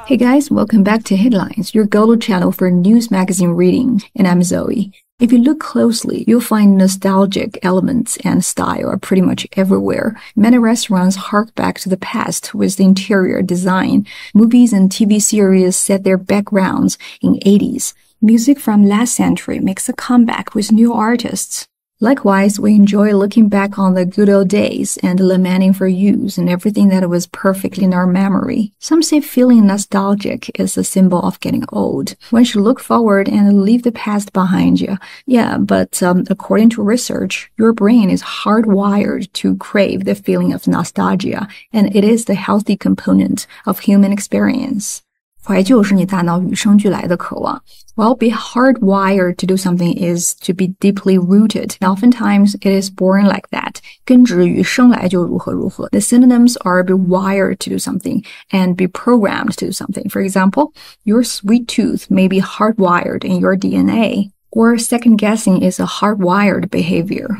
Hey guys, welcome back to Headlines, your go-to channel for news magazine reading, and I'm Zoe. If you look closely, you'll find nostalgic elements and style are pretty much everywhere. Many restaurants hark back to the past with the interior design. Movies and TV series set their backgrounds in 80s. Music from last century makes a comeback with new artists. Likewise, we enjoy looking back on the good old days and lamenting for youth and everything that was perfect in our memory. Some say feeling nostalgic is a symbol of getting old. One should look forward and leave the past behind you. Yeah, but according to research, your brain is hardwired to crave the feeling of nostalgia, and it is the healthy component of human experience. 怀旧是你大脑与生俱来的渴望。Well, be hardwired to do something is to be deeply rooted. Oftentimes, it is born like that. 根植于生来就如何如何. The synonyms are be wired to do something and be programmed to do something. For example, your sweet tooth may be hardwired in your DNA, or second guessing is a hardwired behavior.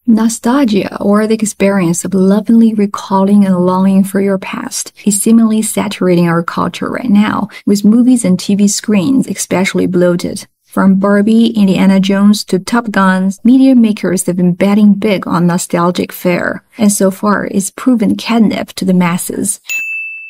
Nostalgia, or the experience of lovingly recalling and longing for your past, is seemingly saturating our culture right now, with movies and TV screens especially bloated. From Barbie, Indiana Jones to Top Gun, media makers have been betting big on nostalgic fare, and so far it's proven catnip to the masses.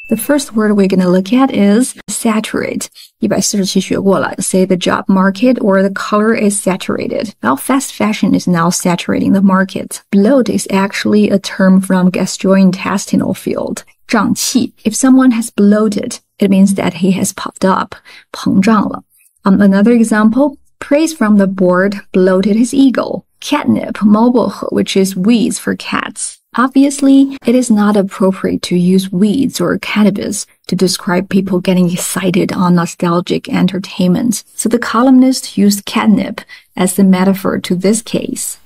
The first word we're going to look at is saturate. 147学过了. Say the job market or the color is saturated. Well, fast fashion is now saturating the market. Bloat is actually a term from gastrointestinal field. 胀气. If someone has bloated, it means that he has puffed up. 膨胀了. Another example, praise from the board bloated his ego. Catnip, 猫薄荷, which is weeds for cats. Obviously, it is not appropriate to use weeds or cannabis to describe people getting excited on nostalgic entertainment, so the columnist used catnip as the metaphor to this case.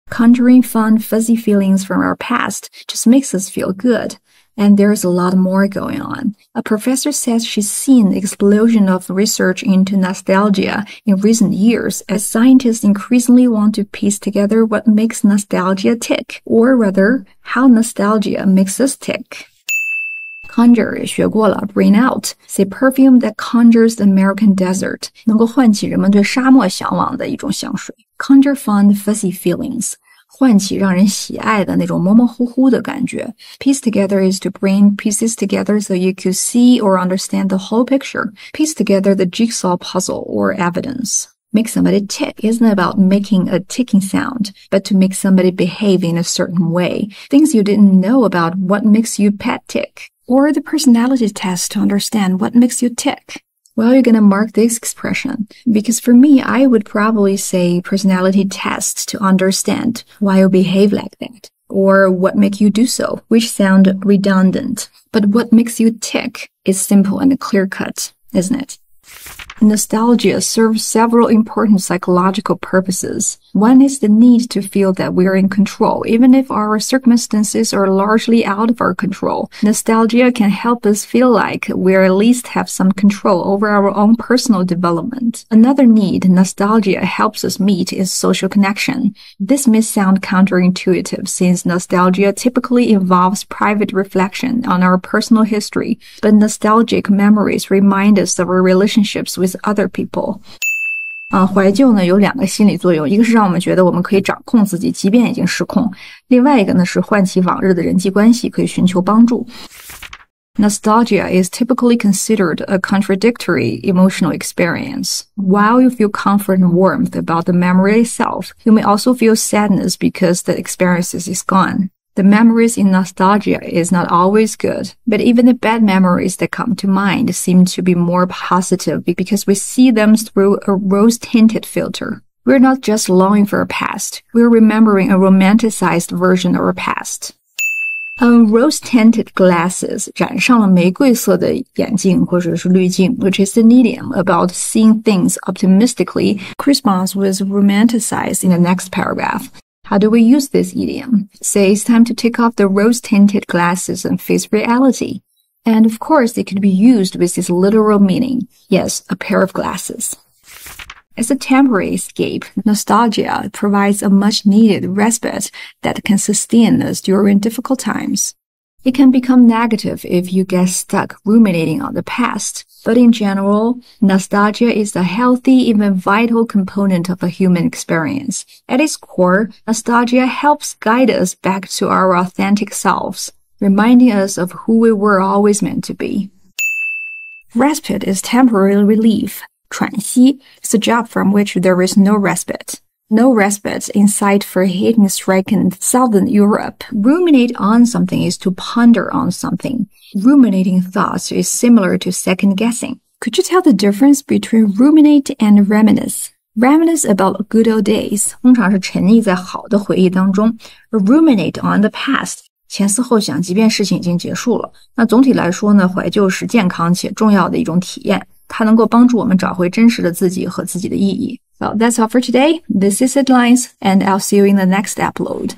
Conjuring fun, fuzzy feelings from our past just makes us feel good. And there's a lot more going on. A professor says she's seen the explosion of research into nostalgia in recent years as scientists increasingly want to piece together what makes nostalgia tick, or rather, how nostalgia makes us tick. Conjure 也学过了 bring out, say perfume that conjures the American desert, 能够唤起人们对沙漠向往的一种香水. Conjure fun, fuzzy feelings. 唤起让人喜爱的那种模模糊糊的感觉. Piece together is to bring pieces together so you could see or understand the whole picture. Piece together the jigsaw puzzle or evidence. Make somebody tick isn't about making a ticking sound, but to make somebody behave in a certain way. Things you didn't know about what makes you pet tick. Or the personality test to understand what makes you tick. Well, you're going to mark this expression, because for me, I would probably say personality tests to understand why you behave like that, or what makes you do so, which sound redundant. But what makes you tick is simple and clear-cut, isn't it? Nostalgia serves several important psychological purposes. One is the need to feel that we are in control, even if our circumstances are largely out of our control. Nostalgia can help us feel like we at least have some control over our own personal development. Another need nostalgia helps us meet is social connection. This may sound counterintuitive since nostalgia typically involves private reflection on our personal history, but nostalgic memories remind us of our relationships with other people. 怀旧呢有两个心理作用，一个是让我们觉得我们可以掌控自己，即便已经失控；另外一个呢是唤起往日的人际关系，可以寻求帮助。Nostalgia is typically considered a contradictory emotional experience. While you feel comfort and warmth about the memory itself, you may also feel sadness because the experience is gone. The memories in nostalgia is not always good, but even the bad memories that come to mind seem to be more positive because we see them through a rose-tinted filter. We're not just longing for our past, we're remembering a romanticized version of our past. Rose-tinted glasses, 染上了玫瑰色的眼镜或者是滤镜, which is an idiom about seeing things optimistically, corresponds with romanticized in the next paragraph. How do we use this idiom? Say it's time to take off the rose-tinted glasses and face reality. And of course, it could be used with this literal meaning. Yes, a pair of glasses. As a temporary escape, nostalgia provides a much-needed respite that can sustain us during difficult times. It can become negative if you get stuck ruminating on the past. But in general, nostalgia is a healthy, even vital component of a human experience. At its core, nostalgia helps guide us back to our authentic selves, reminding us of who we were always meant to be. Respite is temporary relief. 喘息 is a job from which there is no respite. No respite in sight for heat stricken southern Europe. Ruminate on something is to ponder on something. Ruminating thoughts is similar to second-guessing. Could you tell the difference between ruminate and reminisce? Reminisce about good old days 通常是沉溺在好的回忆当中，而 ruminate on the past 前思后想，即便事情已经结束了。那总体来说呢，怀旧是健康且重要的一种体验，它能够帮助我们找回真实的自己和自己的意义。Well, that's all for today. This is Headlines, and I'll see you in the next upload.